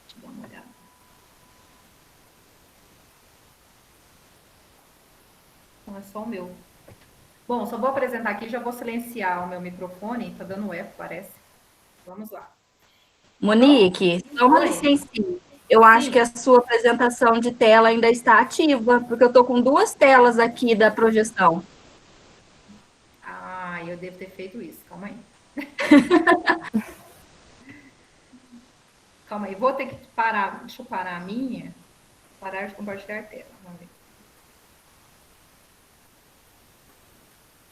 Deixa eu dar uma olhada. Não é só o meu. Bom, só vou apresentar aqui, já vou silenciar o meu microfone, tá dando eco, parece. Vamos lá. Então, Monique, só uma oi. licencinha. Eu acho que Sim. a sua apresentação de tela ainda está ativa, porque eu estou com duas telas aqui da projeção. Ah, eu devo ter feito isso. Calma aí. Calma aí. Vou ter que parar. Deixa eu parar a minha. Parar de compartilhar a tela. Vamos ver.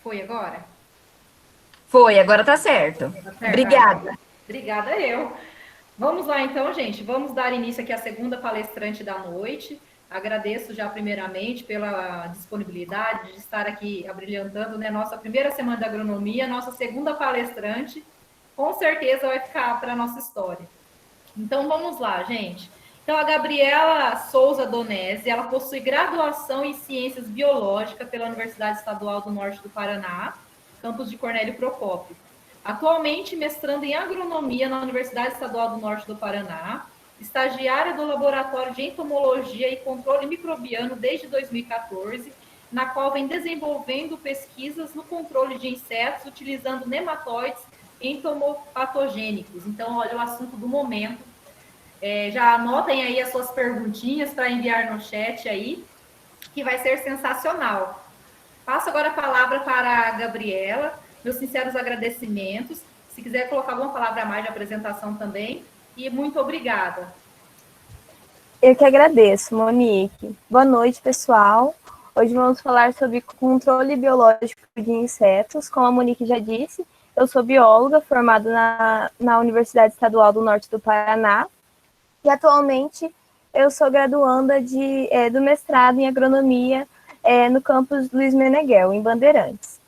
Foi agora? Foi, agora tá certo. Tá certo? Ah, então. Obrigada. Obrigada eu. Vamos lá então, gente. Vamos dar início aqui à segunda palestrante da noite. Agradeço já primeiramente pela disponibilidade de estar aqui abrilhantando, né, nossa primeira semana da agronomia, nossa segunda palestrante. Com certeza vai ficar para a nossa história. Então vamos lá, gente. Então a Gabriela Souza Donese, ela possui graduação em Ciências Biológicas pela Universidade Estadual do Norte do Paraná, campus de Cornélio Procópio. Atualmente mestrando em Agronomia na Universidade Estadual do Norte do Paraná, estagiária do Laboratório de Entomologia e Controle Microbiano desde 2014, na qual vem desenvolvendo pesquisas no controle de insetos utilizando nematóides entomopatogênicos. Então, olha o assunto do momento. Já anotem aí as suas perguntinhas para enviar no chat aí, que vai ser sensacional. Passo agora a palavra para a Gabriela, meus sinceros agradecimentos. Se quiser colocar alguma palavra a mais de apresentação também, e muito obrigada. Eu que agradeço, Monique. Boa noite, pessoal. Hoje vamos falar sobre controle biológico de insetos. Como a Monique já disse, eu sou bióloga formada na Universidade Estadual do Norte do Paraná e atualmente eu sou graduanda do mestrado em agronomia no campus Luiz Meneghel, em Bandeirantes.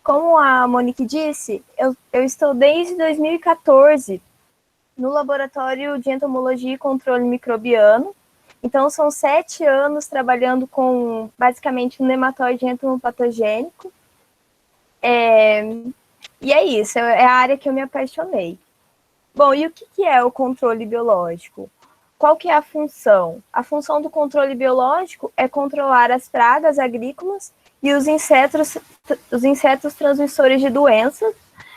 Como a Monique disse, eu estou desde 2014 no Laboratório de Entomologia e Controle Microbiano. Então, são 7 anos trabalhando com, basicamente, um nematóide entomopatogênico. E é isso, é a área que eu me apaixonei. Bom, e o que é o controle biológico? Qual que é a função? A função do controle biológico é controlar as pragas agrícolas e os insetos transmissores de doenças.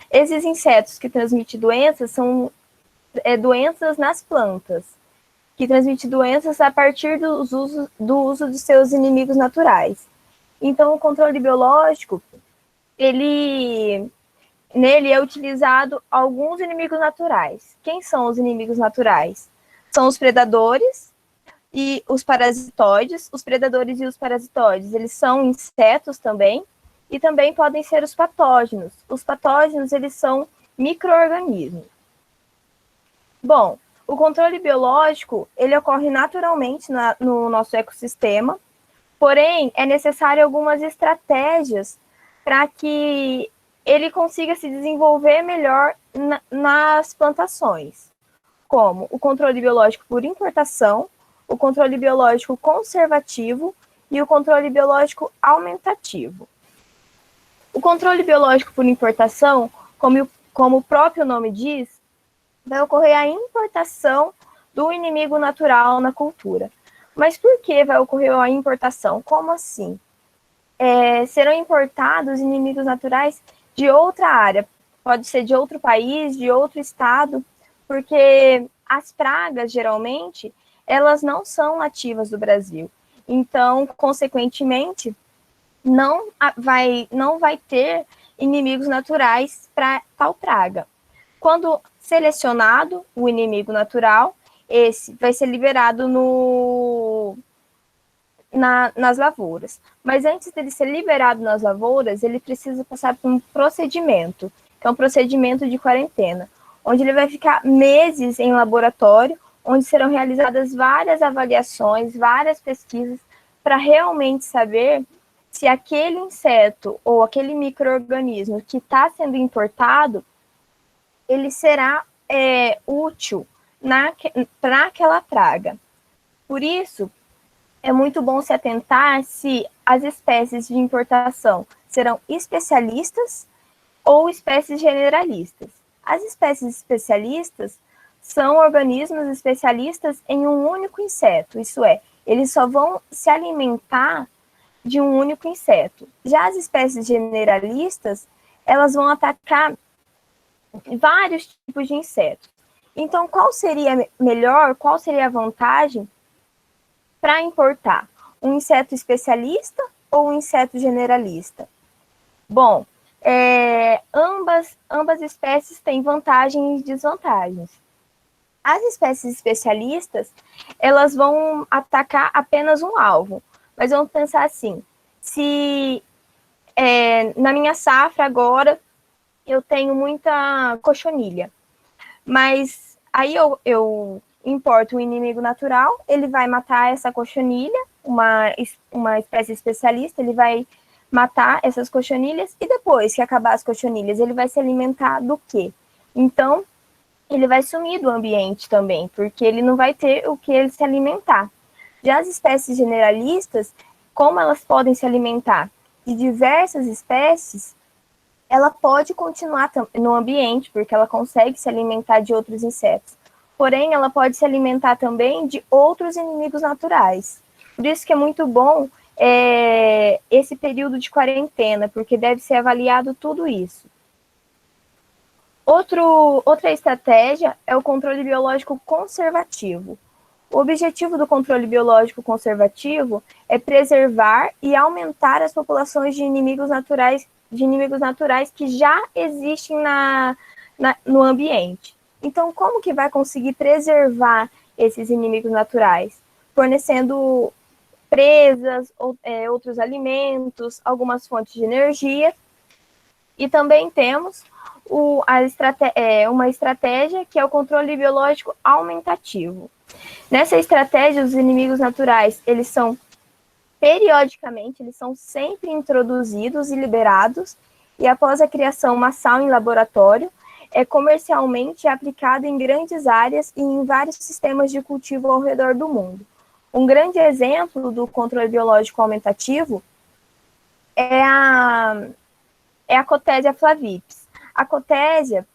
Esses insetos que transmitem doenças são doenças nas plantas, que transmitem doenças a partir do uso de seus inimigos naturais. Então, o controle biológico, nele é utilizado alguns inimigos naturais. Quem são os inimigos naturais? São os predadores e os parasitoides. Os predadores e os parasitoides, eles são insetos também, e também podem ser os patógenos. Os patógenos, eles são micro-organismos. Bom, o controle biológico, ele ocorre naturalmente no nosso ecossistema, porém, é necessário algumas estratégias para que ele consiga se desenvolver melhor nas plantações, como o controle biológico por importação, o controle biológico conservativo e o controle biológico aumentativo. O controle biológico por importação, como o próprio nome diz, vai ocorrer a importação do inimigo natural na cultura. Mas por que vai ocorrer a importação? Como assim? Serão importados inimigos naturais de outra área, pode ser de outro país, de outro estado, porque as pragas, geralmente, elas não são nativas do Brasil. Então, consequentemente, não vai ter inimigos naturais para tal praga. Quando selecionado o inimigo natural, esse vai ser liberado nas lavouras. Mas antes dele ser liberado nas lavouras, ele precisa passar por um procedimento, que é um procedimento de quarentena, onde ele vai ficar meses em laboratório, onde serão realizadas várias avaliações, várias pesquisas, para realmente saber se aquele inseto ou aquele micro-organismo que está sendo importado, ele será útil para aquela praga. Por isso, é muito bom se atentar se as espécies de importação serão especialistas ou espécies generalistas. As espécies especialistas são organismos especialistas em um único inseto, isso é, eles só vão se alimentar de um único inseto. Já as espécies generalistas, elas vão atacar vários tipos de insetos. Então, qual seria melhor, qual seria a vantagem para importar? Um inseto especialista ou um inseto generalista? Bom, ambas espécies têm vantagens e desvantagens. As espécies especialistas, elas vão atacar apenas um alvo. Mas vamos pensar assim, se na minha safra agora eu tenho muita cochonilha, mas aí eu importo um inimigo natural, ele vai matar essa cochonilha, uma espécie especialista, ele vai matar essas cochonilhas, e depois que acabar as cochonilhas, ele vai se alimentar do quê? Então, ele vai sumir do ambiente também, porque ele não vai ter o que ele se alimentar. Já as espécies generalistas, como elas podem se alimentar de diversas espécies, ela pode continuar no ambiente, porque ela consegue se alimentar de outros insetos. Porém, ela pode se alimentar também de outros inimigos naturais. Por isso que é muito bom esse período de quarentena, porque deve ser avaliado tudo isso. Outra estratégia é o controle biológico conservativo. O objetivo do controle biológico conservativo é preservar e aumentar as populações de inimigos naturais que já existem no ambiente. Então, como que vai conseguir preservar esses inimigos naturais? Fornecendo presas, outros alimentos, algumas fontes de energia. E também temos uma estratégia que é o controle biológico aumentativo. Nessa estratégia, os inimigos naturais, eles são sempre introduzidos e liberados, e após a criação massal em laboratório, é comercialmente aplicado em grandes áreas e em vários sistemas de cultivo ao redor do mundo. Um grande exemplo do controle biológico aumentativo é a Cotésia flavips. A Cotésia,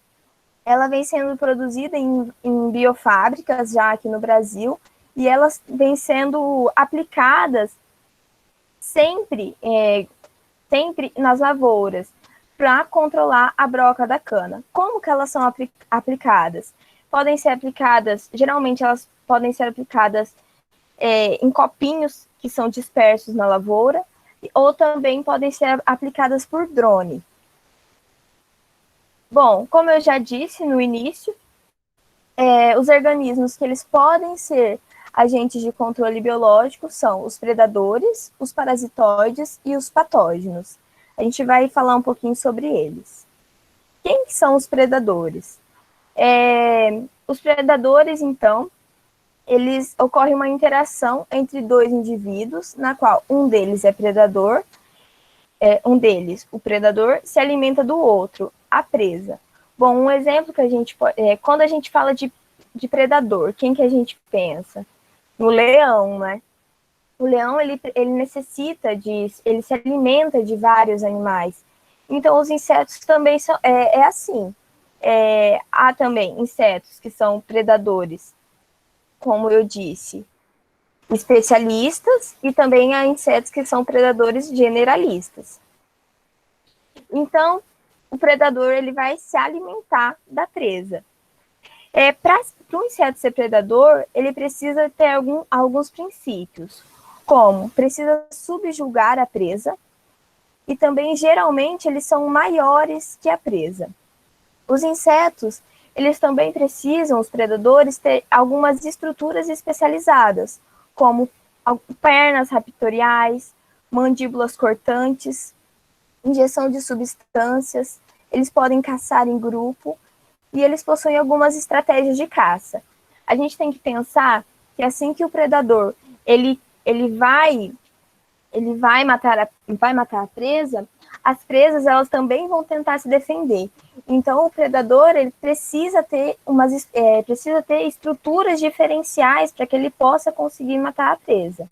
ela vem sendo produzida em biofábricas já aqui no Brasil, e elas vêm sendo aplicadas sempre nas lavouras para controlar a broca da cana. Como que elas são aplicadas? Geralmente elas podem ser aplicadas em copinhos que são dispersos na lavoura, ou também podem ser aplicadas por drone. Bom, como eu já disse no início, os organismos que eles podem ser agentes de controle biológico são os predadores, os parasitoides e os patógenos. A gente vai falar um pouquinho sobre eles. Quem são os predadores? Os predadores, então, eles ocorre uma interação entre dois indivíduos, na qual um deles é predador, o predador, se alimenta do outro, a presa. Bom, um exemplo que a gente pode... quando a gente fala de predador, quem que a gente pensa? No leão, né? O leão, ele ele se alimenta de vários animais. Então, os insetos também são... assim. Há também insetos que são predadores, como eu disse, especialistas, e também há insetos que são predadores generalistas. Então, o predador ele vai se alimentar da presa. Para o inseto ser predador, ele precisa ter alguns princípios, como precisa subjugar a presa, e também, geralmente, eles são maiores que a presa. Os insetos, eles também precisam, os predadores, ter algumas estruturas especializadas, como pernas raptoriais, mandíbulas cortantes, injeção de substâncias, eles podem caçar em grupo, e eles possuem algumas estratégias de caça. A gente tem que pensar que assim que o predador ele vai matar a presa, as presas elas também vão tentar se defender. Então o predador ele precisa ter estruturas diferenciais para que ele possa conseguir matar a presa.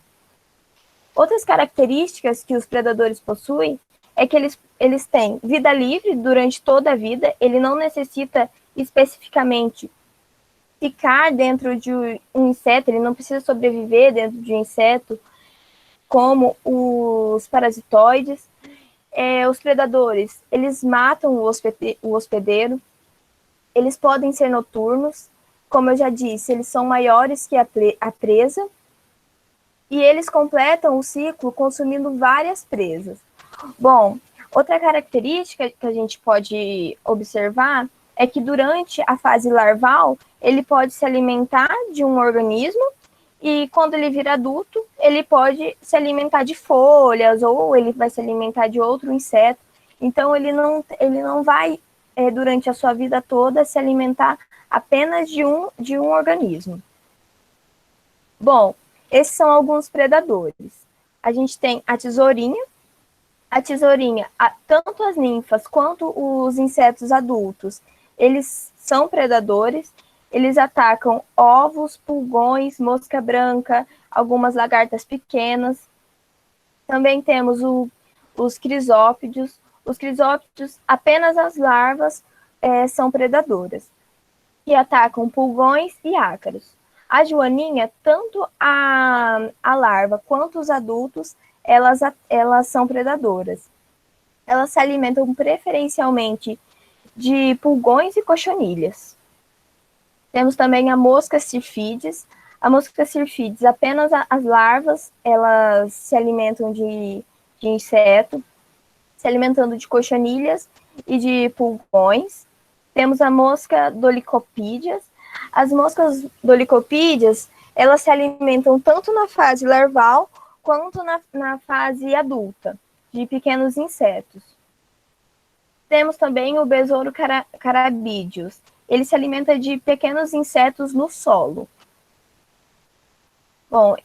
Outras características que os predadores possuem é que eles têm vida livre durante toda a vida, ele não necessita especificamente ficar dentro de um inseto, ele não precisa sobreviver dentro de um inseto, como os parasitoides. Os predadores, eles matam o hospedeiro, eles podem ser noturnos, como eu já disse, eles são maiores que a presa, e eles completam o ciclo consumindo várias presas. Bom, outra característica que a gente pode observar é que durante a fase larval, ele pode se alimentar de um organismo, e quando ele vira adulto, ele pode se alimentar de folhas, ou ele vai se alimentar de outro inseto. Então, ele não vai, durante a sua vida toda, se alimentar apenas de um organismo. Bom, esses são alguns predadores. A gente tem a tesourinha. A tesourinha, tanto as ninfas quanto os insetos adultos, eles são predadores. Eles atacam ovos, pulgões, mosca branca, algumas lagartas pequenas. Também temos os crisópidos. Os crisópidos, apenas as larvas são predadoras, e atacam pulgões e ácaros. A joaninha, tanto a larva quanto os adultos, elas são predadoras. Elas se alimentam preferencialmente de pulgões e cochonilhas. Temos também a mosca sirfides. A mosca sirfides, apenas as larvas, elas se alimentam de inseto, se alimentando de cochonilhas e de pulgões. Temos a mosca dolicopídeas. As moscas dolicopídeas, elas se alimentam tanto na fase larval quanto na fase adulta, de pequenos insetos. Temos também o besouro carabídeos. Ele se alimenta de pequenos insetos no solo. Bom,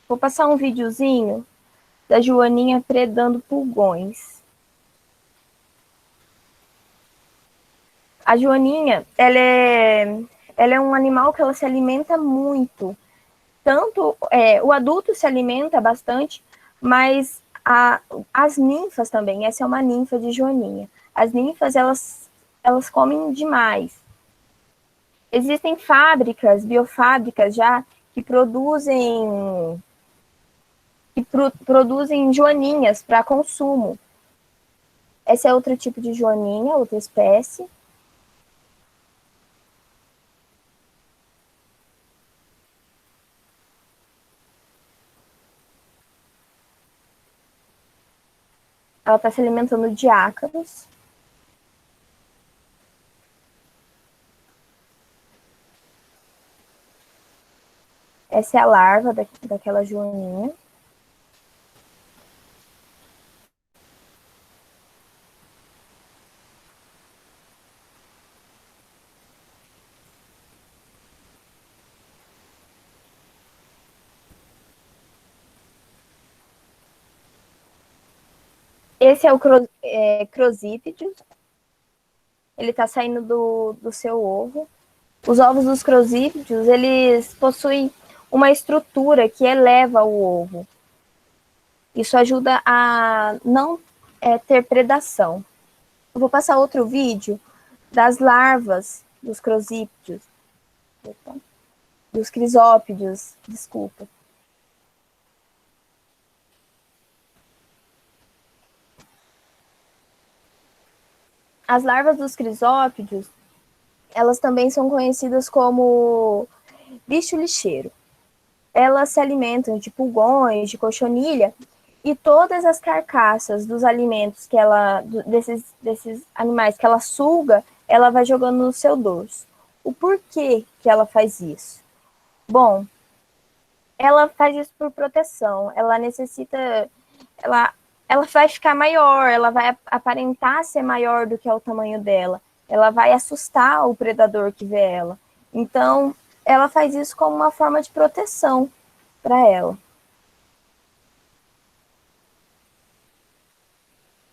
vou passar um videozinho da joaninha predando pulgões. A joaninha, ela é um animal que ela se alimenta muito. Tanto o adulto se alimenta bastante, mas as ninfas também. Essa é uma ninfa de joaninha. As ninfas, elas comem demais. Existem fábricas, biofábricas já, que produzem joaninhas para consumo. Esse é outro tipo de joaninha, outra espécie. Ela está se alimentando de ácaros. Essa é a larva daquela joaninha. Esse é o crosípede. Ele está saindo do seu ovo. Os ovos dos crosípedes, eles possuem uma estrutura que eleva o ovo. Isso ajuda a não ter predação. Eu vou passar outro vídeo das larvas dos crosípedes. Dos crisópides, desculpa. As larvas dos crisópides, elas também são conhecidas como bicho lixeiro. Elas se alimentam de pulgões, de cochonilha, e todas as carcaças dos alimentos desses animais que ela suga, ela vai jogando no seu dorso. O porquê que ela faz isso? Bom, ela faz isso por proteção. Ela necessita... Ela vai ficar maior, ela vai aparentar ser maior do que é o tamanho dela. Ela vai assustar o predador que vê ela. Então, ela faz isso como uma forma de proteção para ela.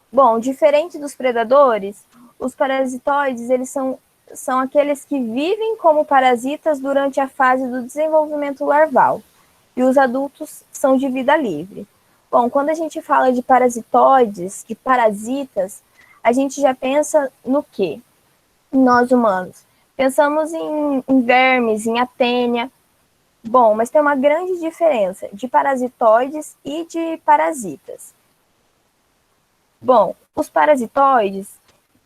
Bom, diferente dos predadores, os parasitoides, eles são aqueles que vivem como parasitas durante a fase do desenvolvimento larval. E os adultos são de vida livre. Bom, quando a gente fala de parasitoides, de parasitas, a gente já pensa no quê? Nós humanos. Pensamos em vermes, em atênia. Bom, mas tem uma grande diferença de parasitoides e de parasitas. Bom, os parasitoides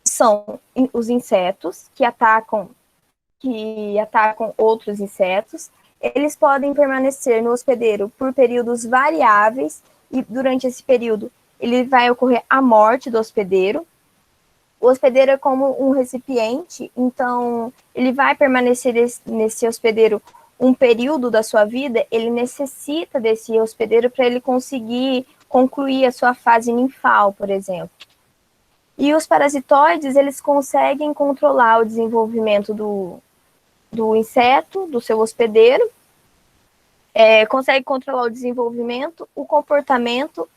são os insetos que atacam outros insetos. Eles podem permanecer no hospedeiro por períodos variáveis e durante esse período ele vai ocorrer a morte do hospedeiro. O hospedeiro é como um recipiente, então ele vai permanecer nesse hospedeiro um período da sua vida, ele necessita desse hospedeiro para ele conseguir concluir a sua fase ninfal, por exemplo. E os parasitoides, eles conseguem controlar o desenvolvimento do inseto, do seu hospedeiro, consegue controlar o desenvolvimento, o comportamento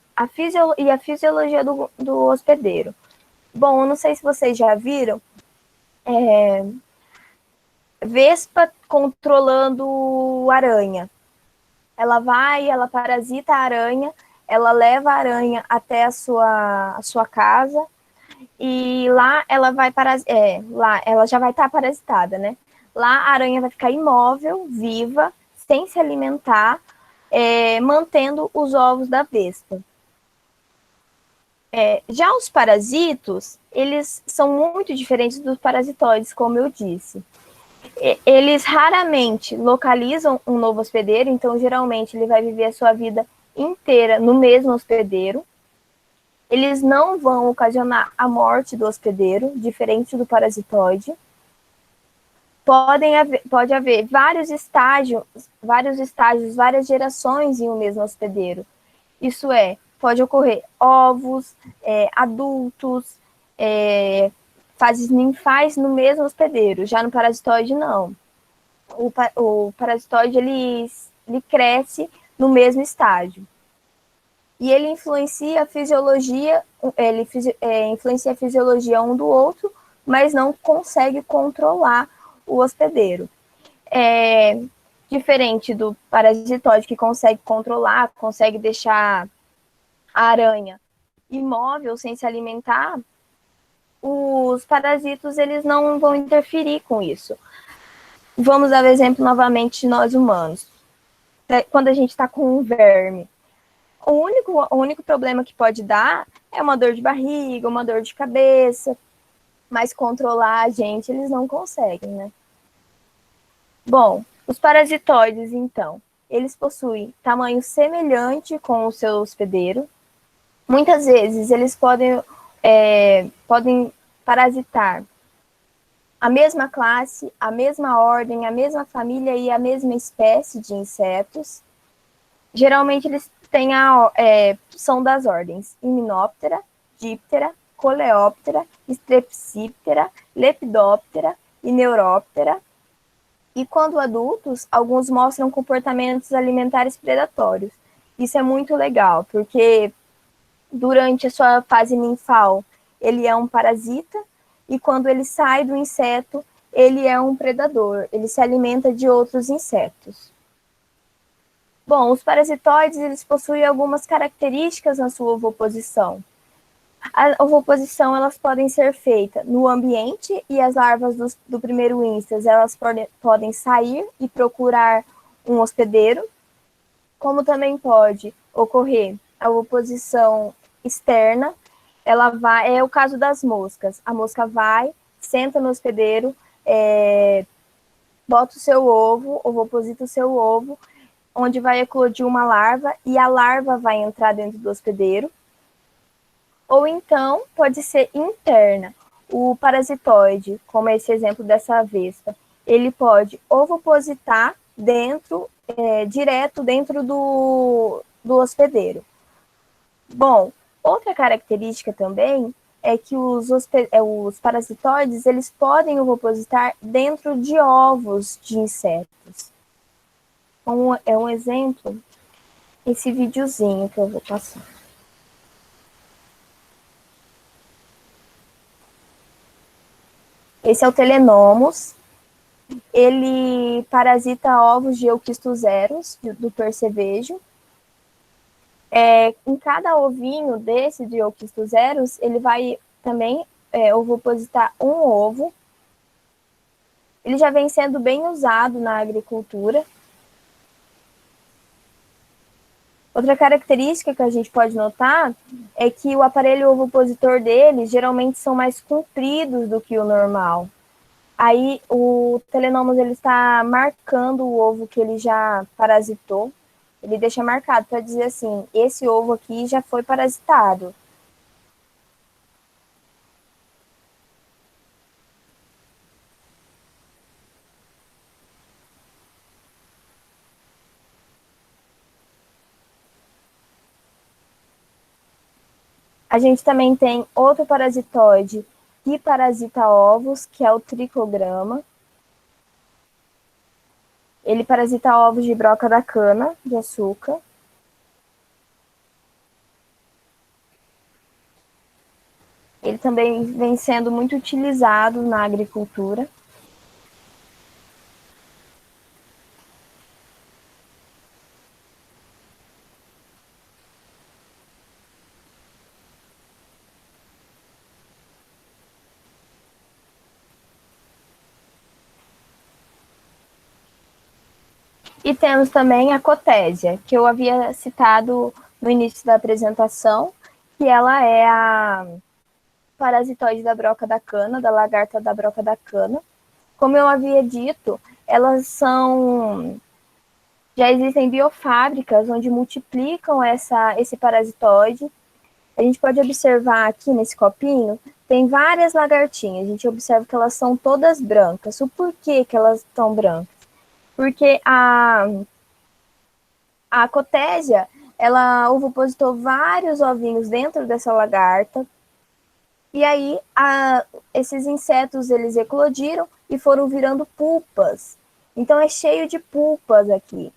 e a fisiologia do hospedeiro. Bom, eu não sei se vocês já viram vespa controlando aranha. Ela parasita a aranha, ela leva a aranha até a sua casa e lá ela lá ela já vai estar parasitada, né? Lá a aranha vai ficar imóvel, viva, sem se alimentar, mantendo os ovos da vespa. Já os parasitos, eles são muito diferentes dos parasitoides, como eu disse. Eles raramente localizam um novo hospedeiro, então geralmente ele vai viver a sua vida inteira no mesmo hospedeiro. Eles não vão ocasionar a morte do hospedeiro, diferente do parasitoide. Pode haver vários estágios, várias gerações em um mesmo hospedeiro. Isso pode ocorrer ovos, adultos, fases ninfais no mesmo hospedeiro. Já no parasitoide, não. O parasitoide, ele cresce no mesmo estágio. E ele influencia a fisiologia, influencia a fisiologia um do outro, mas não consegue controlar o hospedeiro. Diferente do parasitoide, que consegue controlar, consegue deixar a aranha imóvel, sem se alimentar, os parasitos, eles não vão interferir com isso. Vamos dar o exemplo novamente de nós humanos. Quando a gente está com um verme, o único problema que pode dar é uma dor de barriga, uma dor de cabeça, mas controlar a gente, eles não conseguem, né? Bom, os parasitoides, então, eles possuem tamanho semelhante com o seu hospedeiro. Muitas vezes eles podem parasitar a mesma classe, a mesma ordem, a mesma família e a mesma espécie de insetos. Geralmente eles são das ordens Hymenoptera, Diptera, Coleóptera, Strepsiptera, Lepidoptera e Neuróptera. E quando adultos, alguns mostram comportamentos alimentares predatórios. Isso é muito legal, porque durante a sua fase ninfal, ele é um parasita, e quando ele sai do inseto, ele é um predador, ele se alimenta de outros insetos. Bom, os parasitoides, eles possuem algumas características na sua ovoposição. A ovoposição, elas podem ser feitas no ambiente, e as larvas do primeiro instas, elas podem sair e procurar um hospedeiro, como também pode ocorrer a ovoposição externa. É o caso das moscas. A mosca vai, senta no hospedeiro, bota o seu ovo, ovoposita o seu ovo, onde vai eclodir uma larva, e a larva vai entrar dentro do hospedeiro. Ou então, pode ser interna. O parasitoide, como esse exemplo dessa vespa, ele pode ovopositar direto dentro do hospedeiro. Bom, outra característica também é que os parasitoides, eles podem ovopositar dentro de ovos de insetos. É um exemplo, esse videozinho que eu vou passar. Esse é o Telenomus. Ele parasita ovos de Euquistos zeros, do percevejo. Em cada ovinho desse de Euquistozeros, ele vai também ovopositar um ovo. Ele já vem sendo bem usado na agricultura. Outra característica que a gente pode notar é que o aparelho ovopositor dele geralmente são mais compridos do que o normal. Aí o Telenomus ele está marcando o ovo que ele já parasitou. Ele deixa marcado para dizer assim, esse ovo aqui já foi parasitado. A gente também tem outro parasitóide que parasita ovos, que é o tricograma. Ele parasita ovos de broca da cana de açúcar. Ele também vem sendo muito utilizado na agricultura. E temos também a cotésia, que eu havia citado no início da apresentação, que ela é a parasitoide da broca da cana, da lagarta da broca da cana. Como eu havia dito, elas são... Já existem biofábricas onde multiplicam esse parasitoide. A gente pode observar aqui nesse copinho, tem várias lagartinhas. A gente observa que elas são todas brancas. O porquê que elas estão brancas? Porque a cotésia, ela ovopositou vários ovinhos dentro dessa lagarta, e aí esses insetos, eles eclodiram e foram virando pulpas. Então é cheio de pulpas aqui.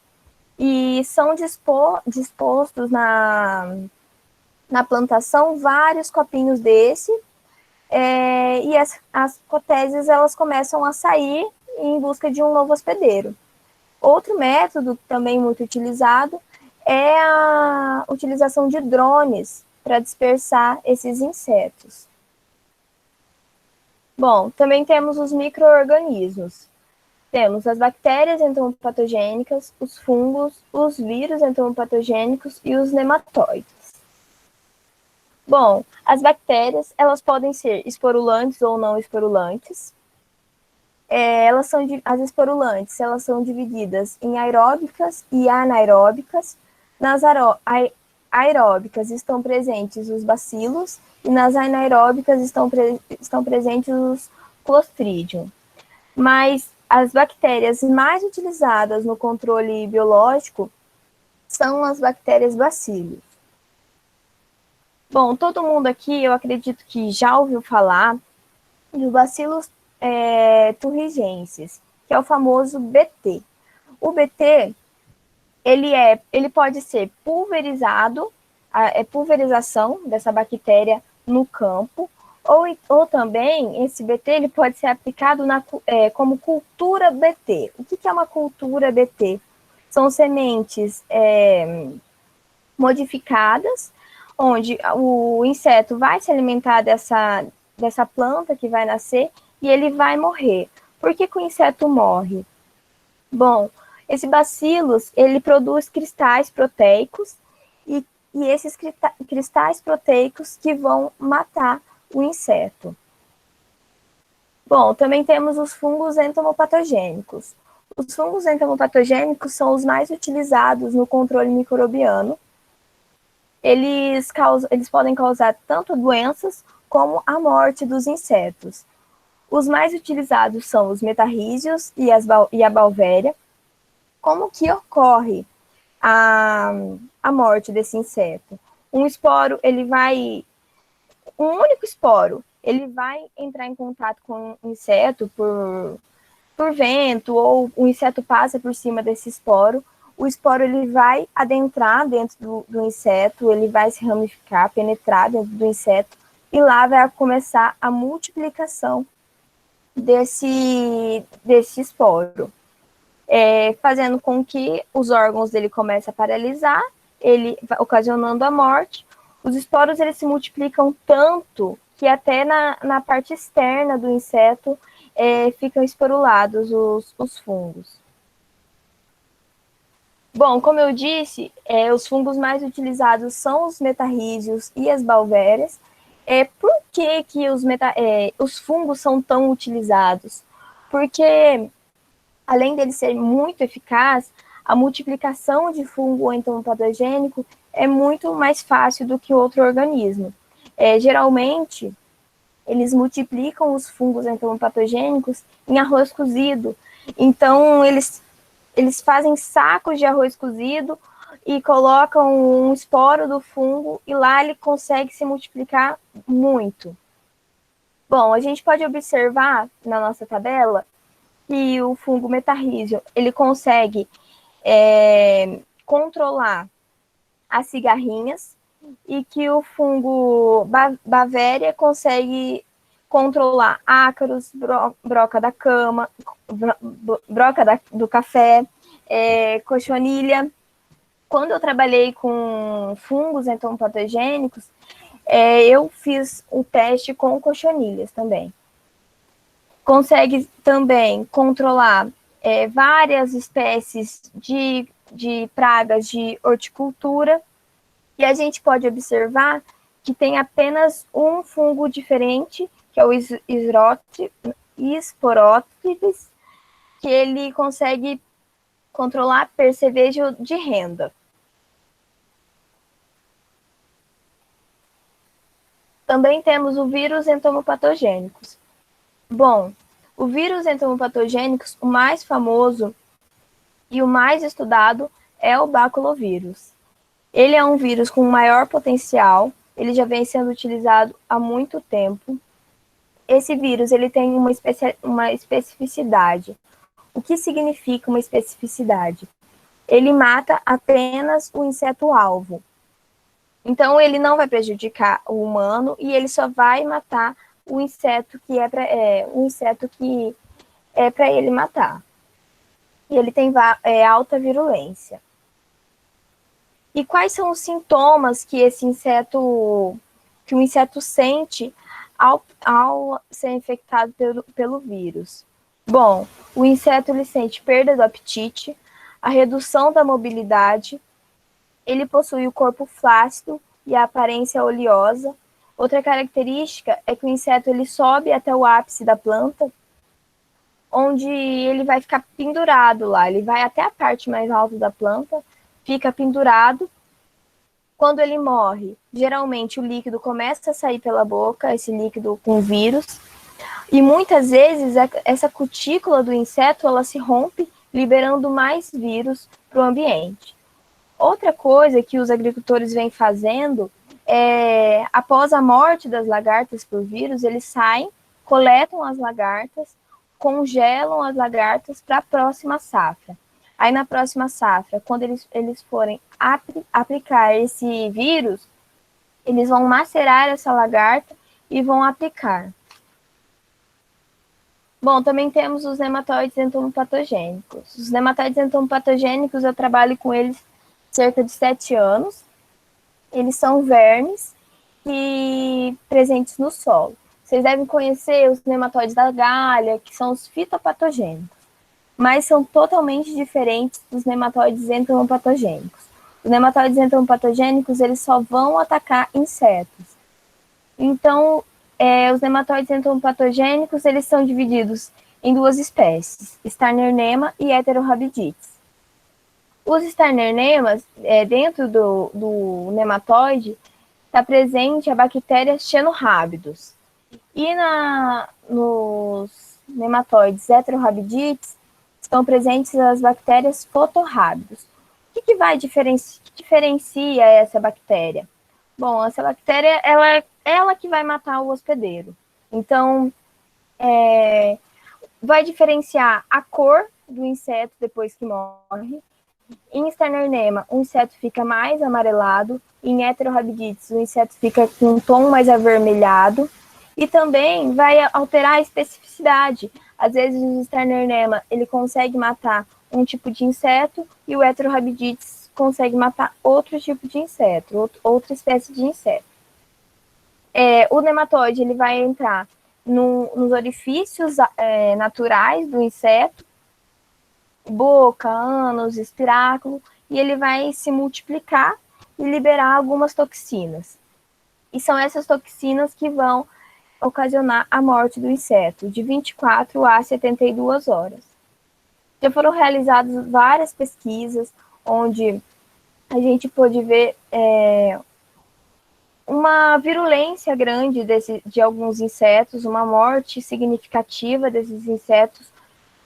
E são dispostos na plantação vários copinhos desse, e as cotésias, elas começam a sair em busca de um novo hospedeiro. Outro método também muito utilizado é a utilização de drones para dispersar esses insetos. Bom, também temos os micro-organismos. Temos as bactérias entomopatogênicas, os fungos, os vírus entomopatogênicos e os nematóides. Bom, as bactérias, elas podem ser esporulantes ou não esporulantes. As esporulantes, elas são divididas em aeróbicas e anaeróbicas. Nas aeróbicas estão presentes os bacilos e nas anaeróbicas estão presentes os Clostridium. Mas as bactérias mais utilizadas no controle biológico são as bactérias bacilos. Bom, todo mundo aqui, eu acredito que já ouviu falar do Bacillus thuringiensis, que é o famoso BT. O BT, ele pode ser pulverizado, pulverização dessa bactéria no campo, ou também esse BT ele pode ser aplicado como cultura BT. O que é uma cultura BT? São sementes modificadas, onde o inseto vai se alimentar dessa planta que vai nascer e ele vai morrer. Por que o inseto morre? Bom, esse bacillus, ele produz cristais proteicos e esses cristais proteicos que vão matar o inseto. Bom, também temos os fungos entomopatogênicos. Os fungos entomopatogênicos são os mais utilizados no controle microbiano. Eles podem causar tanto doenças como a morte dos insetos. Os mais utilizados são os metarrídeos e a Beauveria. Como que ocorre a morte desse inseto? Um único esporo, ele vai entrar em contato com o inseto por vento, ou o inseto passa por cima desse esporo. O esporo ele vai adentrar dentro do inseto, ele vai se ramificar, penetrar dentro do inseto, e lá vai começar a multiplicação desse esporo, fazendo com que os órgãos dele comecem a paralisar ocasionando a morte. Os esporos eles se multiplicam tanto que até na parte externa do inseto ficam esporulados os fungos. Bom, como eu disse, os fungos mais utilizados são os metarríseos e as balvérias. Por que os fungos são tão utilizados? Porque, além dele ser muito eficaz, a multiplicação de fungo entomopatogênico é muito mais fácil do que outro organismo. Geralmente, eles multiplicam os fungos entomopatogênicos em arroz cozido. Então, eles fazem sacos de arroz cozido e colocam um esporo do fungo e lá ele consegue se multiplicar muito. Bom, a gente pode observar na nossa tabela que o fungo metarríseo, ele consegue controlar as cigarrinhas e que o fungo Bavéria consegue controlar ácaros, broca da cama, broca do café, cochonilha. Quando eu trabalhei com fungos entomopatogênicos, eu fiz o teste com cochonilhas também. Consegue também controlar várias espécies de pragas de horticultura, e a gente pode observar que tem apenas um fungo diferente, que é o Sporótripes, que ele consegue controlar percevejo de renda. Também temos o vírus entomopatogênicos. Bom, o vírus entomopatogênicos, o mais famoso e o mais estudado é o baculovírus. Ele é um vírus com maior potencial, ele já vem sendo utilizado há muito tempo. Esse vírus ele tem uma especificidade. O que significa uma especificidade? Ele mata apenas o inseto-alvo. Então, ele não vai prejudicar o humano e ele só vai matar o inseto que é para ele matar. E ele tem alta virulência. E quais são os sintomas que o inseto sente ao ser infectado pelo vírus? Bom, o inseto ele sente perda do apetite, a redução da mobilidade, ele possui o corpo flácido e a aparência oleosa. Outra característica é que o inseto ele sobe até o ápice da planta, onde ele vai ficar pendurado lá, ele vai até a parte mais alta da planta, fica pendurado. Quando ele morre, geralmente o líquido começa a sair pela boca, esse líquido com vírus, e muitas vezes essa cutícula do inseto ela se rompe, liberando mais vírus para o ambiente. Outra coisa que os agricultores vêm fazendo após a morte das lagartas por vírus, eles saem, coletam as lagartas, congelam as lagartas para a próxima safra. Aí na próxima safra, quando eles forem aplicar esse vírus, eles vão macerar essa lagarta e vão aplicar. Bom, também temos os nematóides entomopatogênicos. Os nematóides entomopatogênicos, eu trabalho com eles cerca de 7 anos. Eles são vermes presentes no solo. Vocês devem conhecer os nematóides da galha, que são os fitopatogênicos, mas são totalmente diferentes dos nematóides entomopatogênicos. Os nematóides entomopatogênicos, eles só vão atacar insetos. Então, os nematóides entomopatogênicos, eles são divididos em 2 espécies, Starnernema e Heterorabidites. Os Starnernemas, dentro do nematóide, está presente a bactéria Xenorábidos. E nos nematóides Heterorabidites, estão presentes as bactérias Photorábidos. O que diferencia essa bactéria? Bom, essa bactéria, ela que vai matar o hospedeiro. Então, vai diferenciar a cor do inseto depois que morre. Em Starnernema, o inseto fica mais amarelado. Em Heterorabidites, o inseto fica com um tom mais avermelhado. E também vai alterar a especificidade. Às vezes, o Starnernema, ele consegue matar um tipo de inseto e o Heterorabidites consegue matar outro tipo de inseto, outra espécie de inseto. O nematóide ele vai entrar nos orifícios naturais do inseto, boca, ânus, espiráculo, e ele vai se multiplicar e liberar algumas toxinas. E são essas toxinas que vão ocasionar a morte do inseto, de 24 a 72 horas. Já foram realizadas várias pesquisas onde a gente pôde ver uma virulência grande de alguns insetos, uma morte significativa desses insetos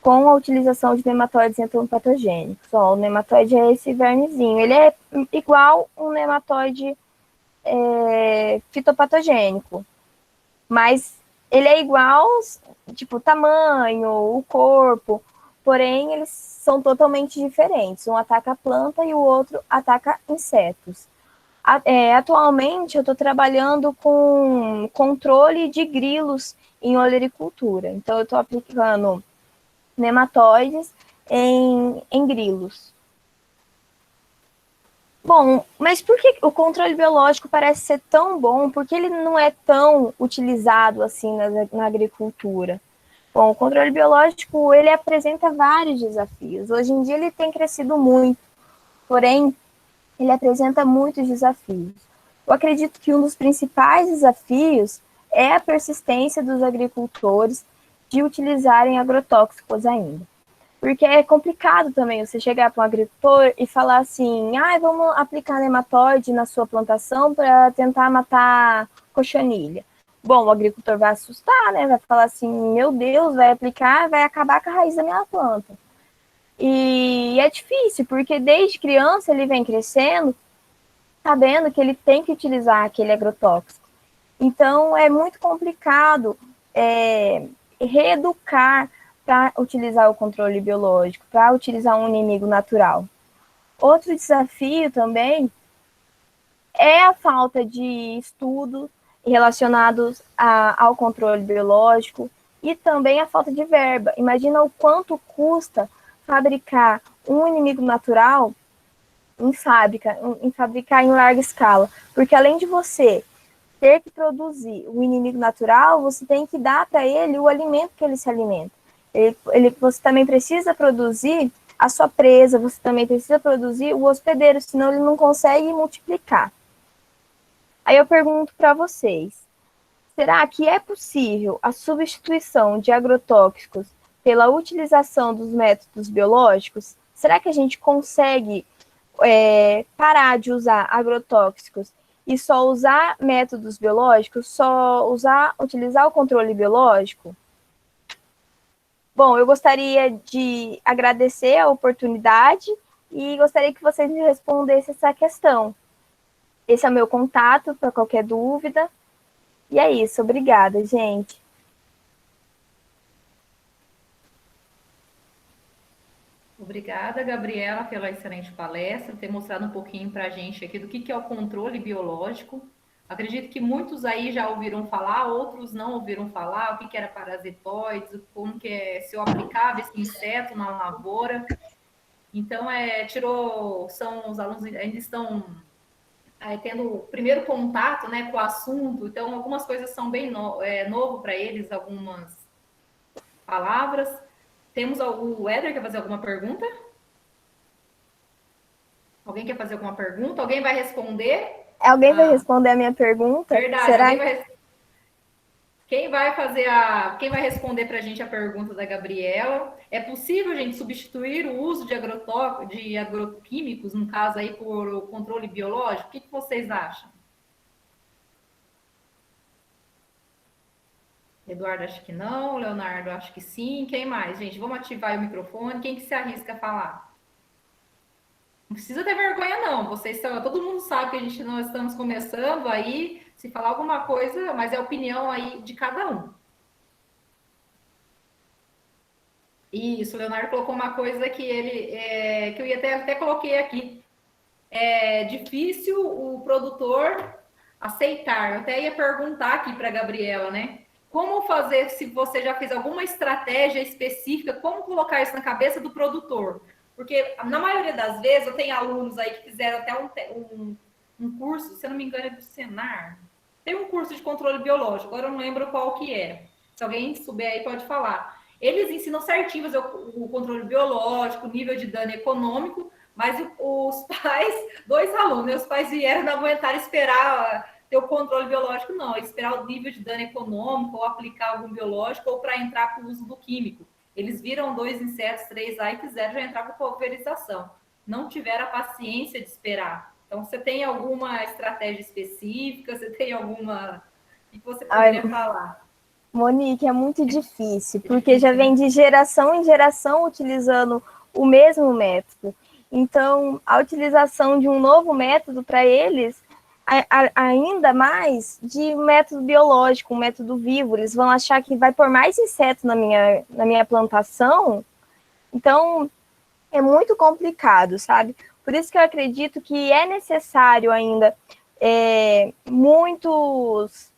com a utilização de nematóides entomopatogênicos. O nematóide é esse vermezinho. Ele é igual um nematóide fitopatogênico, mas ele é igual, tipo, o tamanho, o corpo, porém eles são totalmente diferentes. Um ataca a planta e o outro ataca insetos. Atualmente eu estou trabalhando com controle de grilos em olericultura. Então eu estou aplicando nematóides em grilos. Bom, mas por que o controle biológico parece ser tão bom? Por que ele não é tão utilizado assim na agricultura? Bom, o controle biológico, ele apresenta vários desafios. Hoje em dia ele tem crescido muito, porém, ele apresenta muitos desafios. Eu acredito que um dos principais desafios é a persistência dos agricultores de utilizarem agrotóxicos ainda. Porque é complicado também você chegar para um agricultor e falar assim, vamos aplicar nematóide na sua plantação para tentar matar cochonilha. Bom, o agricultor vai assustar, né? Vai falar assim, meu Deus, vai aplicar, vai acabar com a raiz da minha planta. E é difícil, porque desde criança ele vem crescendo, sabendo que ele tem que utilizar aquele agrotóxico. Então, é muito complicado reeducar para utilizar o controle biológico, para utilizar um inimigo natural. Outro desafio também é a falta de estudos relacionados ao controle biológico e também a falta de verba. Imagina o quanto custa fabricar um inimigo natural em fabricar em larga escala. Porque além de você ter que produzir o inimigo natural, você tem que dar para ele o alimento que ele se alimenta. Você também precisa produzir a sua presa, você também precisa produzir o hospedeiro, senão ele não consegue multiplicar. Aí eu pergunto para vocês, será que é possível a substituição de agrotóxicos pela utilização dos métodos biológicos? Será que a gente consegue parar de usar agrotóxicos e só usar métodos biológicos, utilizar o controle biológico? Bom, eu gostaria de agradecer a oportunidade e gostaria que vocês me respondessem essa questão. Esse é o meu contato para qualquer dúvida. E é isso, obrigada, gente. Obrigada, Gabriela, pela excelente palestra, ter mostrado um pouquinho para a gente aqui do que é o controle biológico. Acredito que muitos aí já ouviram falar, outros não ouviram falar, o que era parasitoides, como que se eu aplicava esse inseto na lavoura. Então, os alunos ainda estão tendo o primeiro contato, né, com o assunto, então algumas coisas são bem novo para eles, algumas palavras. Temos o Éder, quer fazer alguma pergunta? Alguém quer fazer alguma pergunta? Alguém vai responder? Alguém vai responder a minha pergunta? Verdade. Será? Quem vai responder para a gente a pergunta da Gabriela? É possível, gente, substituir o uso de agroquímicos, no caso aí, por controle biológico? O que vocês acham? Eduardo, acho que não. Leonardo, acho que sim. Quem mais, gente? Vamos ativar o microfone. Quem que se arrisca a falar? Não precisa ter vergonha, não. Todo mundo sabe que nós estamos começando aí, se falar alguma coisa, mas é a opinião aí de cada um. Isso, o Leonardo colocou uma coisa que que eu até coloquei aqui. É difícil o produtor aceitar. Eu até ia perguntar aqui para a Gabriela, né? Como fazer, se você já fez alguma estratégia específica, como colocar isso na cabeça do produtor? Porque na maioria das vezes eu tenho alunos aí que fizeram até um curso, se eu não me engano é do Senar, tem um curso de controle biológico, agora eu não lembro qual que é. Se alguém souber aí pode falar. Eles ensinam certinho fazer o controle biológico, o nível de dano econômico, mas os pais, 2 alunos, os pais vieram não aguentar esperar ter o controle biológico, não, esperar o nível de dano econômico, ou aplicar algum biológico, ou para entrar com o uso do químico. Eles viram 2 insetos, 3 lá e quiseram já entrar com pulverização. Não tiveram a paciência de esperar. Então, você tem alguma estratégia específica? Você tem alguma... O que você poderia falar? Monique, é muito difícil, porque já vem de geração em geração utilizando o mesmo método. Então, a utilização de um novo método para eles, ainda mais de método biológico, um método vivo, eles vão achar que vai pôr mais insetos na minha plantação. Então, é muito complicado, sabe? Por isso que eu acredito que é necessário ainda muitos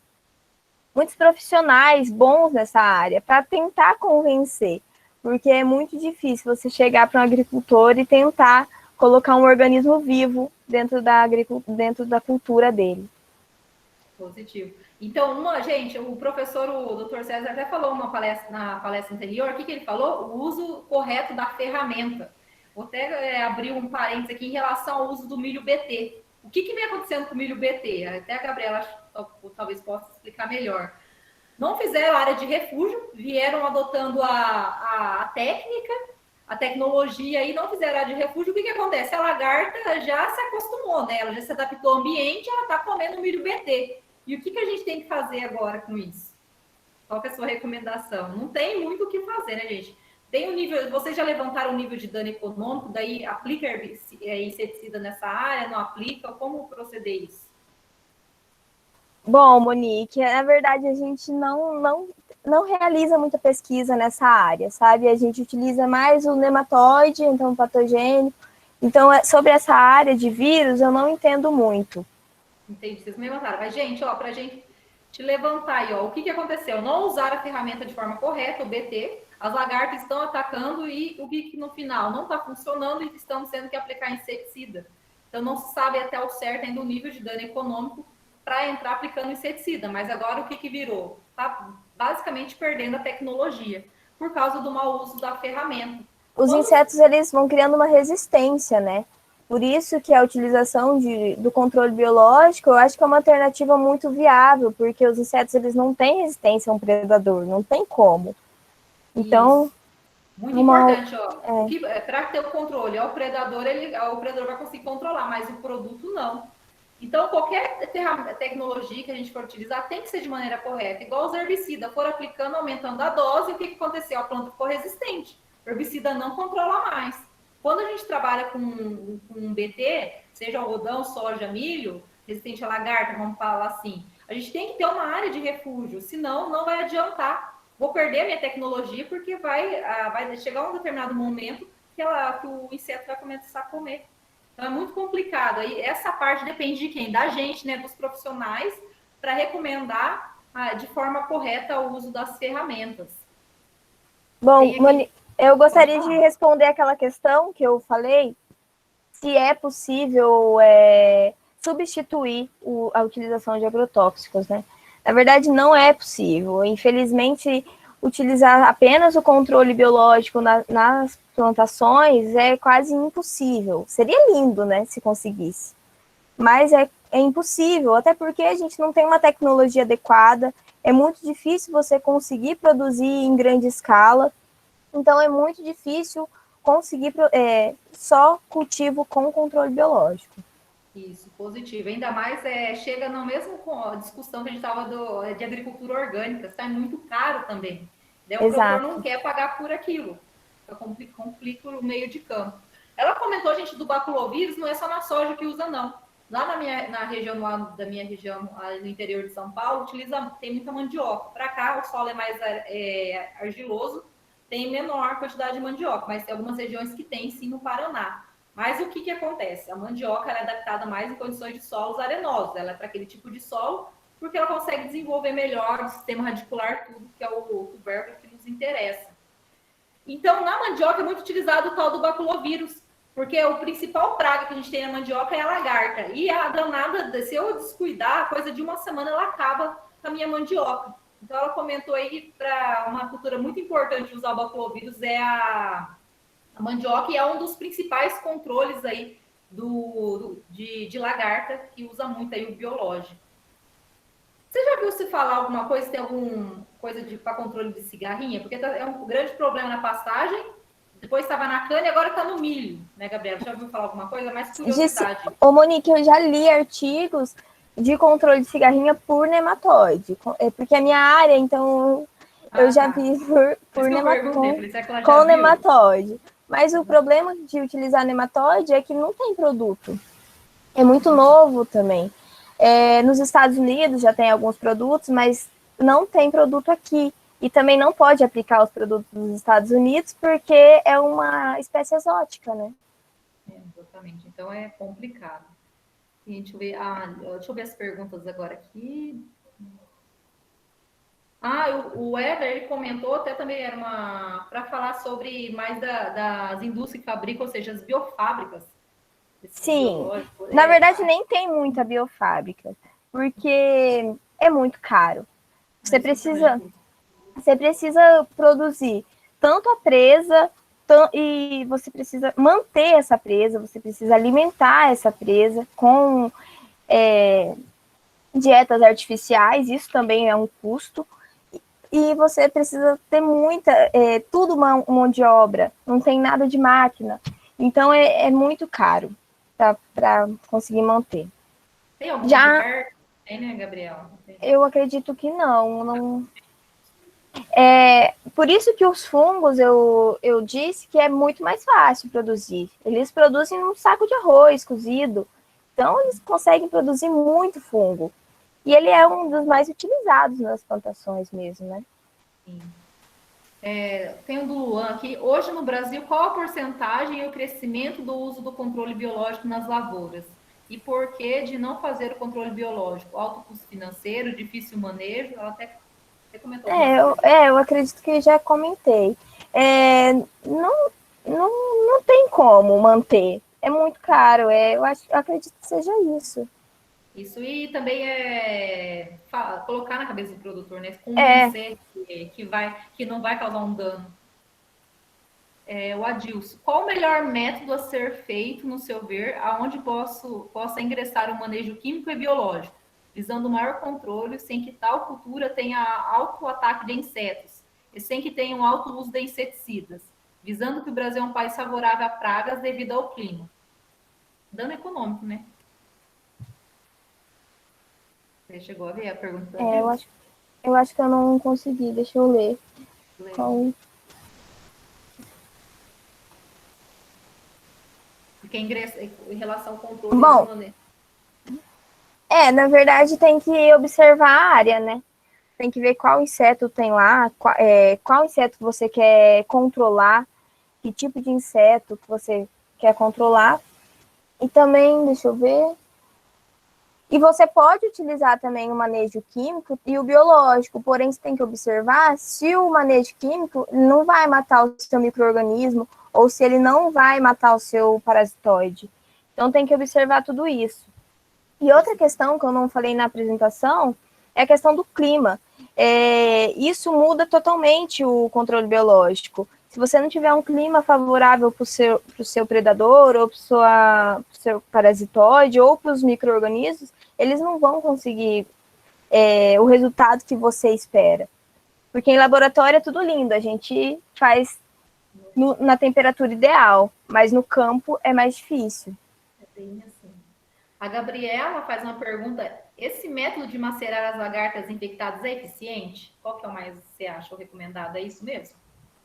profissionais bons nessa área para tentar convencer, porque é muito difícil você chegar para um agricultor e tentar colocar um organismo vivo dentro da cultura dele. Positivo. Então, gente, o professor, o Dr. César até falou na palestra anterior, o que ele falou? O uso correto da ferramenta. Vou até abrir um parênteses aqui em relação ao uso do milho BT. O que vem acontecendo com o milho BT? Até a Gabriela talvez possa explicar melhor. Não fizeram área de refúgio, vieram adotando a técnica, a tecnologia e não fizeram área de refúgio. O que acontece? A lagarta já se acostumou, né? Ela já se adaptou ao ambiente, ela está comendo milho BT. E o que a gente tem que fazer agora com isso? Qual que é a sua recomendação? Não tem muito o que fazer, né, gente? Tem um nível, vocês já levantaram o nível de dano econômico, daí aplica inseticida nessa área, não aplica? Como proceder isso? Bom, Monique, na verdade a gente não realiza muita pesquisa nessa área, sabe? A gente utiliza mais o nematóide, então o patogênico. Então, sobre essa área de vírus, eu não entendo muito. Entendi, vocês me levantaram. Mas, gente, ó, pra gente te levantar aí, ó, o que aconteceu? Não usar a ferramenta de forma correta, o BT, as lagartas estão atacando e o que no final não está funcionando e estamos tendo que aplicar inseticida. Então, não se sabe até o certo ainda o nível de dano econômico para entrar aplicando inseticida. Mas agora o que virou? Está basicamente perdendo a tecnologia por causa do mau uso da ferramenta. Os insetos, eles vão criando uma resistência, né? Por isso que a utilização do controle biológico, eu acho que é uma alternativa muito viável, porque os insetos, eles não têm resistência a um predador, não tem como. Então... Isso. Muito importante, ó. Para ter o controle, o predador vai conseguir controlar, mas o produto não. Então, qualquer tecnologia que a gente for utilizar tem que ser de maneira correta. Igual os herbicidas, foram aplicando, aumentando a dose, o que aconteceu? A planta ficou resistente. O herbicida não controla mais. Quando a gente trabalha com um BT, seja algodão, soja, milho, resistente a lagarta, vamos falar assim, a gente tem que ter uma área de refúgio, senão não vai adiantar. Vou perder a minha tecnologia porque vai chegar um determinado momento que o inseto vai começar a comer. Então, é muito complicado. Aí, essa parte depende de quem? Da gente, né? Dos profissionais, para recomendar de forma correta o uso das ferramentas. Bom, eu gostaria de responder aquela questão que eu falei, se é possível substituir a utilização de agrotóxicos, né? Na verdade, não é possível. Infelizmente, utilizar apenas o controle biológico nas plantações é quase impossível. Seria lindo, né, se conseguisse. Mas é impossível, até porque a gente não tem uma tecnologia adequada, é muito difícil você conseguir produzir em grande escala, então é muito difícil conseguir só cultivo com controle biológico. Isso, positivo. Ainda mais chega no mesmo com a discussão que a gente estava de agricultura orgânica, está muito caro também. Daí o produtor não quer pagar por aquilo. Complica o meio de campo. Ela comentou, gente, do baculovírus, não é só na soja que usa, não. Lá na região da minha região, no interior de São Paulo, tem muita mandioca. Para cá, o solo é mais argiloso, tem menor quantidade de mandioca, mas tem algumas regiões que tem, sim, no Paraná. Mas o que acontece? A mandioca ela é adaptada mais em condições de solos arenosos. Ela é para aquele tipo de solo, porque ela consegue desenvolver melhor o sistema radicular, tudo, que é o tubérculo que nos interessa. Então, na mandioca é muito utilizado o tal do baculovírus, porque o principal praga que a gente tem na mandioca é a lagarta. E a danada, se eu descuidar, coisa de uma semana ela acaba com a minha mandioca. Então, ela comentou aí para uma cultura muito importante usar o baculovírus é a mandioca, e é um dos principais controles aí de lagarta, que usa muito aí o biológico. Você já viu se falar alguma coisa, tem alguma coisa para controle de cigarrinha? Porque é um grande problema na pastagem, depois estava na cana e agora está no milho, né, Gabriela? Já ouviu falar alguma coisa? Mais curiosidade. Ô, Monique, eu já li artigos de controle de cigarrinha por nematóide, porque é minha área, então eu já vi por com nematóide. Mas o problema de utilizar nematóide é que não tem produto. É muito novo também. Nos Estados Unidos já tem alguns produtos, mas não tem produto aqui. E também não pode aplicar os produtos dos Estados Unidos porque é uma espécie exótica, né? Exatamente. Então é complicado. E deixa eu ver as perguntas agora aqui. O Éder, ele comentou, até também era para falar sobre mais das indústrias que fabricam, ou seja, as biofábricas. Sim, na verdade nem tem muita biofábrica, porque é muito caro. Você precisa produzir tanto a presa, e você precisa manter essa presa, você precisa alimentar essa presa com dietas artificiais, isso também é um custo. E você precisa ter tudo mão de obra, não tem nada de máquina. Então é muito caro para conseguir manter. Tem algum lugar? Tem, né, Gabriela? Eu acredito que não. Por isso que os fungos, eu disse que é muito mais fácil produzir. Eles produzem num saco de arroz cozido. Então, eles conseguem produzir muito fungo. E ele é um dos mais utilizados nas plantações mesmo, né? Sim. Tem o do Luan aqui. Hoje no Brasil, qual a porcentagem e o crescimento do uso do controle biológico nas lavouras? E por que de não fazer o controle biológico? Alto custo financeiro, difícil manejo? Ela até comentou. Eu acredito que já comentei. Não tem como manter. É muito caro. Eu acredito que seja isso. Isso, e também colocar na cabeça do produtor, né? Convencer que não vai causar um dano. O Adilson, qual o melhor método a ser feito, no seu ver, aonde possa ingressar o manejo químico e biológico, visando maior controle, sem que tal cultura tenha alto ataque de insetos e sem que tenha um alto uso de inseticidas, visando que o Brasil é um país favorável a pragas devido ao clima? Dano econômico, né? Você chegou a ver a pergunta? Eu acho que eu não consegui. Deixa eu ler. Porque ingressa em relação ao controle. Bom, na verdade tem que observar a área, né? Tem que ver qual inseto tem lá, qual inseto você quer controlar, que tipo de inseto que você quer controlar. E também, deixa eu ver. E você pode utilizar também o manejo químico e o biológico, porém você tem que observar se o manejo químico não vai matar o seu micro-organismo ou se ele não vai matar o seu parasitoide. Então tem que observar tudo isso. E outra questão que eu não falei na apresentação é a questão do clima. Isso muda totalmente o controle biológico. Se você não tiver um clima favorável para o seu predador, ou para o seu parasitoide, ou para os micro-organismos, eles não vão conseguir o resultado que você espera. Porque em laboratório é tudo lindo, a gente faz na temperatura ideal, mas no campo é mais difícil. É bem assim. A Gabriela faz uma pergunta: esse método de macerar as lagartas infectadas é eficiente? Qual que é o mais, você acha, o recomendado? É isso mesmo?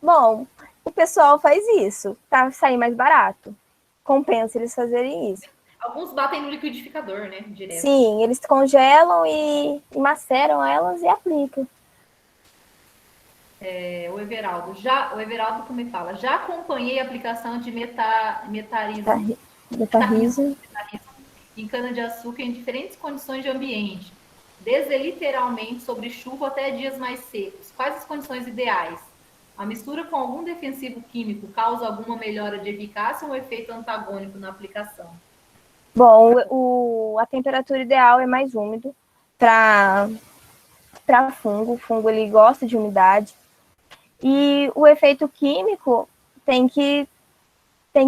Bom, o pessoal faz isso, para sair mais barato. Compensa eles fazerem isso. Alguns batem no liquidificador, né? Direto. Sim, eles congelam e maceram elas e aplicam. O Everaldo também fala: já acompanhei a aplicação de metarhiza em cana-de-açúcar em diferentes condições de ambiente, desde literalmente sobre chuva até dias mais secos. Quais as condições ideais? A mistura com algum defensivo químico causa alguma melhora de eficácia ou um efeito antagônico na aplicação? Bom, a temperatura ideal é mais úmido para fungo. O fungo ele gosta de umidade. E o efeito químico tem que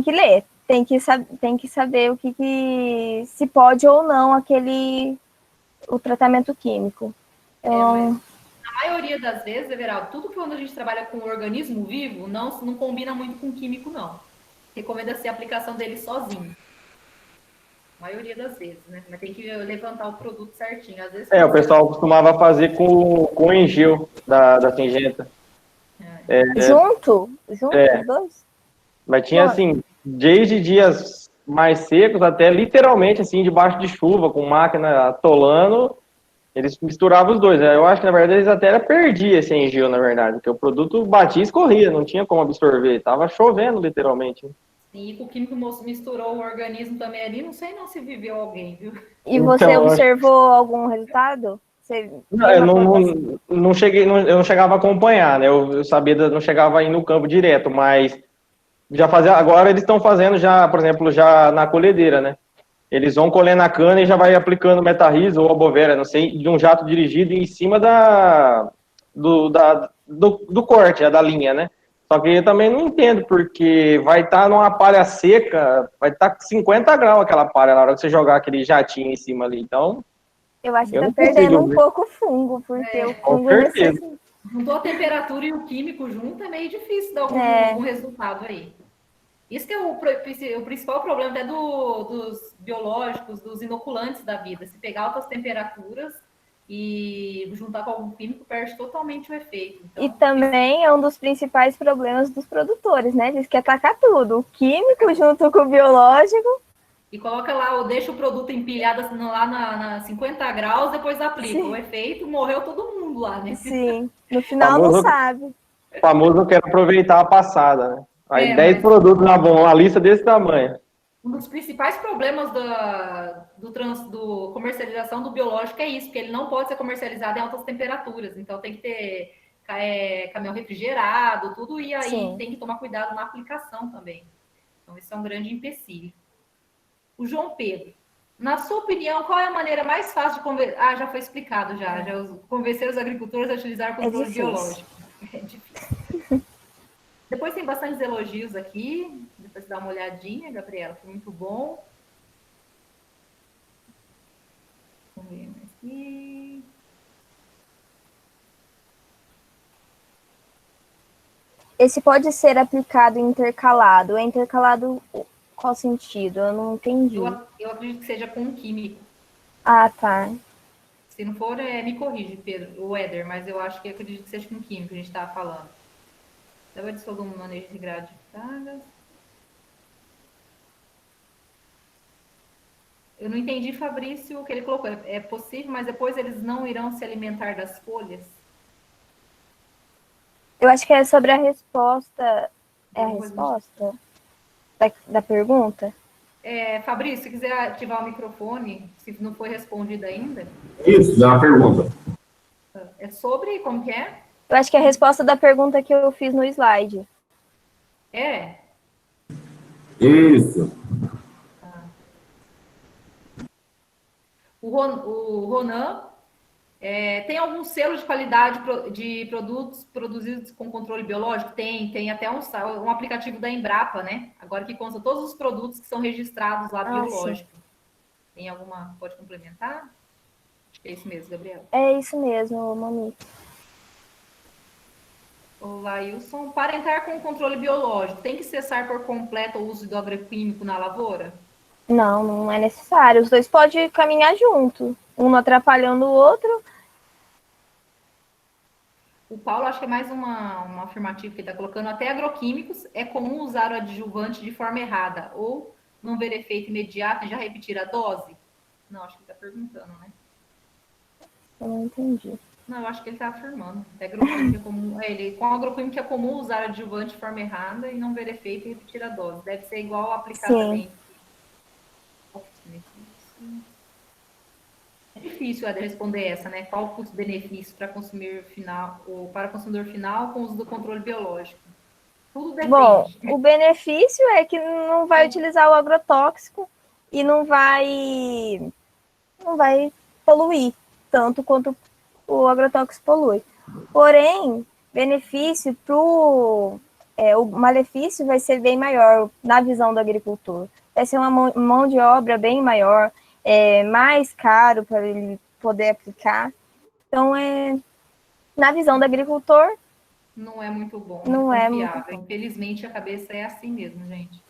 ler, tem que saber o que se pode ou não o tratamento químico. Mas na maioria das vezes, Everaldo, tudo que quando a gente trabalha com organismo vivo não combina muito com químico, não. Recomenda-se a aplicação dele sozinho. A maioria das vezes, né? Mas tem que levantar o produto certinho. Às vezes, O pessoal costumava fazer com o Engil da Singenta. Junto os dois? Mas tinha, assim, desde dias mais secos até literalmente, assim, debaixo de chuva, com máquina atolando, eles misturavam os dois. Eu acho que, na verdade, eles até perdiam esse Engil, na verdade, porque o produto batia e escorria, não tinha como absorver, tava chovendo, literalmente. E o químico misturou o organismo também ali, não sei não se viveu alguém, viu? E você observou algum resultado? Eu não chegava a acompanhar, né? Eu sabia, não chegava aí no campo direto, mas agora eles estão fazendo já, por exemplo, já na colhedeira, né? Eles vão colhendo a cana e já vai aplicando Metarris ou Albovera, não sei, de um jato dirigido em cima do corte, da linha, né? Só que eu também não entendo, porque vai estar numa palha seca, vai estar com 50 graus aquela palha na hora que você jogar aquele jatinho em cima ali. Então, eu acho que está perdendo um pouco o fungo, porque o fungo juntou a temperatura e o químico junto, é meio difícil dar algum resultado aí. Isso que é o principal problema até dos biológicos, dos inoculantes da vida. Se pegar altas temperaturas e juntar com algum químico, perde totalmente o efeito. Então, e também é um dos principais problemas dos produtores, né? Eles querem atacar tudo. O químico junto com o biológico. E coloca lá, deixa o produto empilhado lá na 50 graus, depois aplica. Sim. O efeito, morreu todo mundo lá, né? Sim, no final não sabe. O famoso quer aproveitar a passada, né? Aí 10 produtos na uma lista desse tamanho. Um dos principais problemas da comercialização do biológico é isso, porque ele não pode ser comercializado em altas temperaturas. Então tem que ter caminhão refrigerado, tudo, e aí tem que tomar cuidado na aplicação também. Então isso é um grande empecilho. O João Pedro, na sua opinião, qual é a maneira mais fácil de convencer? Já foi explicado convencer os agricultores a utilizar o controle biológico. É difícil. Depois tem bastantes elogios aqui. Depois dá uma olhadinha, Gabriela. Foi muito bom. Vamos ver mais aqui. Esse pode ser aplicado intercalado. É intercalado qual sentido? Eu não entendi. Eu acredito que seja com químico. Ah, tá. Se não for, me corrige, Pedro, o Éder, mas eu acredito que seja com químico que a gente estava falando. Leva de solo no manejo integrado de pragas. Eu não entendi, Fabrício, o que ele colocou. É possível, mas depois eles não irão se alimentar das folhas? Eu acho que é sobre a resposta. É a resposta da pergunta? Fabrício, se quiser ativar o microfone, se não foi respondido ainda. Isso, dá uma pergunta. É sobre, como que é? Eu acho que é a resposta da pergunta que eu fiz no slide. Isso. O Ronan tem algum selo de qualidade de produtos produzidos com controle biológico? Tem até um aplicativo da Embrapa, né? Agora que consta todos os produtos que são registrados lá biológico. Sim. Tem alguma? Pode complementar? Acho que é isso mesmo, Gabriela. É isso mesmo, Monique. O Lailson, para entrar com o controle biológico, tem que cessar por completo o uso do agroquímico na lavoura? Não, não é necessário. Os dois podem caminhar junto, um atrapalhando o outro. O Paulo, acho que é mais uma afirmativa que ele está colocando. Até agroquímicos é comum usar o adjuvante de forma errada ou não ver efeito imediato e já repetir a dose? Não, acho que ele está perguntando, né? Eu não entendi. Não, eu acho que ele está afirmando. Com agroquímico é comum usar adjuvante de forma errada e não ver efeito e repetir a dose. Deve ser igual aplicar também. É difícil Eder, responder essa, né? Qual o custo-benefício para consumir final, ou para consumidor final com o uso do controle biológico? Tudo Bom, depende. o benefício é que não vai utilizar o agrotóxico e não vai poluir tanto quanto o agrotóxico polui. Porém, benefício o malefício vai ser bem maior na visão do agricultor. Vai ser uma mão de obra bem maior, mais caro para ele poder aplicar. Então, na visão do agricultor, Não é muito bom, não muito é muito viável. bom. Infelizmente, a cabeça é assim mesmo, gente.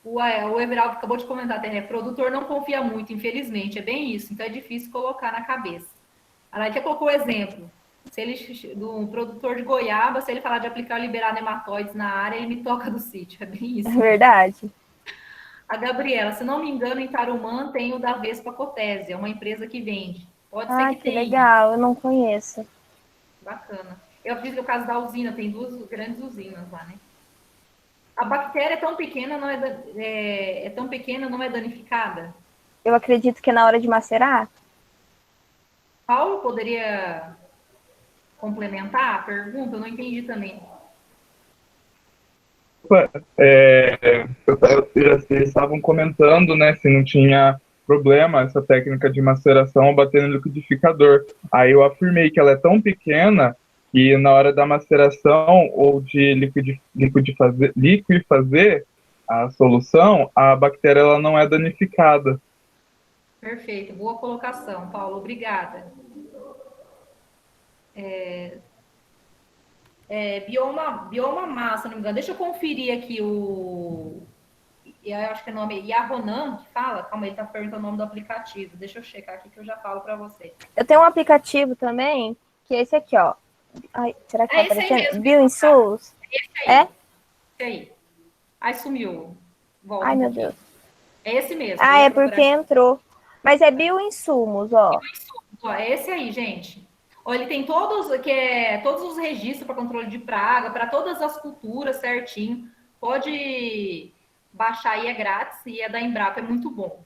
O Everaldo acabou de comentar até, né? Produtor não confia muito, infelizmente. É bem isso. Então, é difícil colocar na cabeça. A Nadia colocou o exemplo. Se ele, do produtor de goiaba, se ele falar de aplicar ou liberar nematóides na área, ele me toca do sítio. É bem É isso. verdade. A Gabriela, se não me engano, em Tarumã tem o da Vespa Cotésia, uma empresa que vende. Pode ser Ah, que que tenha. legal, eu não conheço. Bacana. Eu acredito que é o caso da usina, tem duas grandes usinas lá, né? A bactéria é tão pequena, não é tão pequena, não é danificada? Eu acredito que é na hora de macerar. Paulo poderia complementar a pergunta? Eu não entendi também. Eles estavam comentando, né, se não tinha problema essa técnica de maceração ao bater no liquidificador. Aí eu afirmei que ela é tão pequena que na hora da maceração ou de liquefazer a solução, a bactéria ela não é danificada. Perfeito, boa colocação, Paulo, obrigada. Bioma massa, se não me engano. Deixa eu conferir aqui eu acho que é o nome Yaronan, que fala. Calma, ele tá perguntando o nome do aplicativo. Deixa eu checar aqui que eu já falo para você. Eu tenho um aplicativo também, que é esse aqui, ó. Ai, será que tá É esse aí aparecendo? mesmo. Bioinsumos? Esse É? aí. Esse aí. Aí sumiu. Volta Ai, um meu pouquinho. Deus. É esse mesmo. Eu Ah, ia é procurar porque entrou. Mas é bioinsumos, ó. Ó, é esse aí, gente. Ó, ele tem todos os registros para controle de praga, para todas as culturas certinho. Pode baixar aí, é grátis, e é da Embrapa, é muito bom.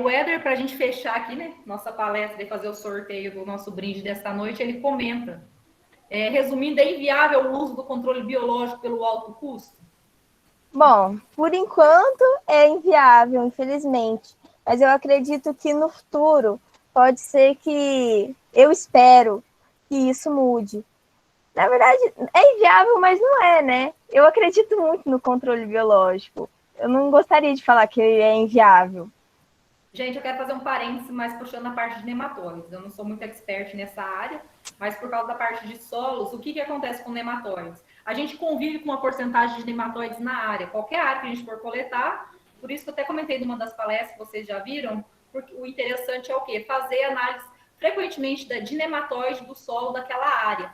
O Éder, para a gente fechar aqui, né, nossa palestra e fazer o sorteio do nosso brinde desta noite, ele comenta. Resumindo, é inviável o uso do controle biológico pelo alto custo? Bom, por enquanto é inviável, infelizmente. Mas eu acredito que no futuro pode ser que. Eu espero que isso mude. Na verdade, é inviável, mas não é, né? Eu acredito muito no controle biológico. Eu não gostaria de falar que é inviável. Gente, eu quero fazer um parênteses, mas puxando a parte de nematóides. Eu não sou muito expert nessa área, mas por causa da parte de solos, o que acontece com nematóides? A gente convive com uma porcentagem de nematóides na área, qualquer área que a gente for coletar. Por isso que eu até comentei numa das palestras que vocês já viram, porque o interessante é o quê? Fazer análise frequentemente de nematóide do solo daquela área.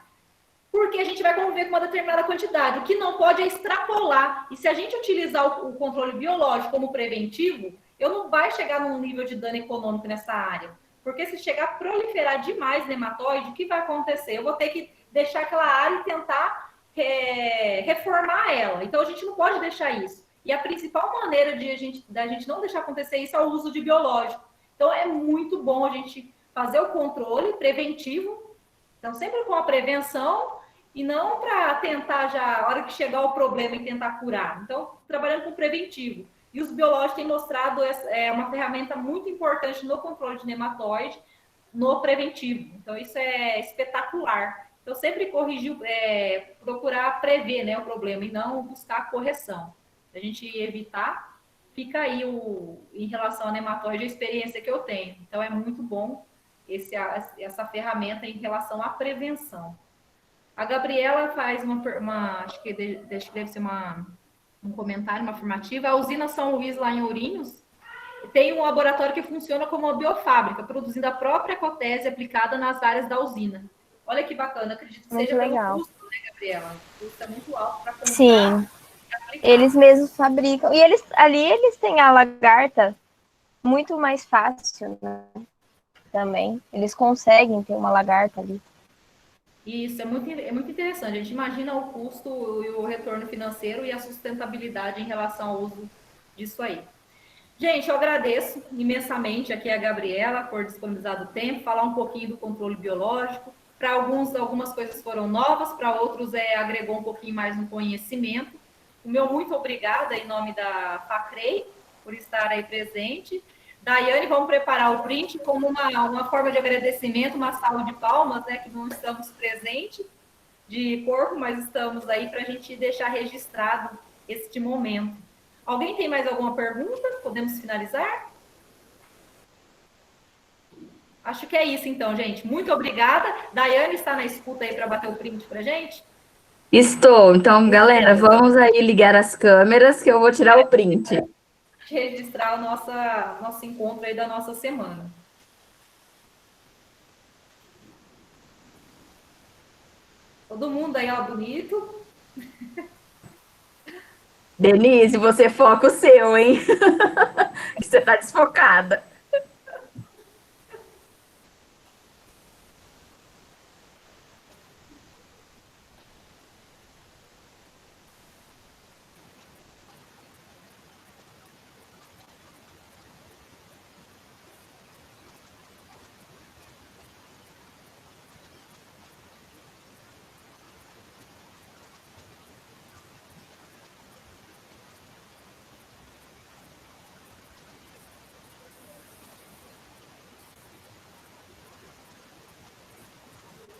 Porque a gente vai conviver com uma determinada quantidade. O que não pode é extrapolar. E se a gente utilizar o controle biológico como preventivo, eu não vai chegar num nível de dano econômico nessa área. Porque se chegar a proliferar demais nematóide, o que vai acontecer? Eu vou ter que deixar aquela área e tentar reformar ela. Então, a gente não pode deixar isso. E a principal maneira da gente não deixar acontecer isso é o uso de biológico. Então, é muito bom a gente fazer o controle preventivo. Então, sempre com a prevenção e não para tentar já, a hora que chegar o problema e tentar curar. Então, trabalhando com preventivo. E os biológicos têm mostrado uma ferramenta muito importante no controle de nematóide, no preventivo. Então, isso é espetacular. Então, sempre corrigir, procurar prever, né, o problema e não buscar a correção. Se a gente evitar, fica aí em relação ao nematóide a experiência que eu tenho. Então, é muito bom essa ferramenta em relação à prevenção. A Gabriela faz acho que deve ser um comentário, uma afirmativa. A usina São Luís, lá em Ourinhos, tem um laboratório que funciona como uma biofábrica, produzindo a própria cotésia aplicada nas áreas da usina. Olha que bacana, acredito que Muito seja legal. pelo custo, né, Gabriela? O custo é muito alto para comprar. Sim, eles mesmos fabricam. E eles têm a lagarta muito mais fácil, né? Também. Eles conseguem ter uma lagarta ali. Isso, é muito interessante. A gente imagina o custo e o retorno financeiro e a sustentabilidade em relação ao uso disso aí. Gente, eu agradeço imensamente aqui a Gabriela por disponibilizar o tempo, falar um pouquinho do controle biológico. Para alguns, algumas coisas foram novas, para outros agregou um pouquinho mais no conhecimento. O meu muito obrigada em nome da FACREI por estar aí presente. Daiane, vamos preparar o print como uma forma de agradecimento, uma salva de palmas, né, que não estamos presentes de corpo, mas estamos aí para a gente deixar registrado este momento. Alguém tem mais alguma pergunta? Podemos finalizar? Acho que é isso, então, gente. Muito obrigada. Daiane está na escuta aí para bater o print para a gente? Estou. Então, galera, vamos aí ligar as câmeras que eu vou tirar o print. Registrar o nosso encontro aí da nossa semana. Todo mundo aí, ó, bonito. Denise, você foca o seu, hein? Você tá desfocada.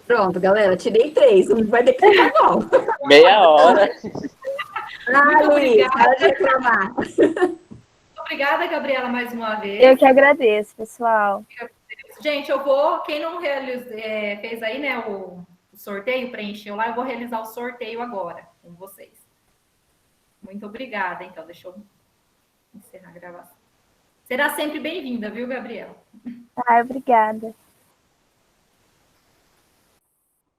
Pronto, galera, tirei 3. Não vai ter que ficar, não. Meia hora. Ah, Luiz, para de reclamar. Obrigada, Gabriela, mais uma vez. Eu que agradeço, pessoal. Gente, quem não fez aí, né, o sorteio, preencheu lá, eu vou realizar o sorteio agora com vocês. Muito obrigada, então, deixa eu encerrar a gravação. Será sempre bem-vinda, viu, Gabriela? Obrigada.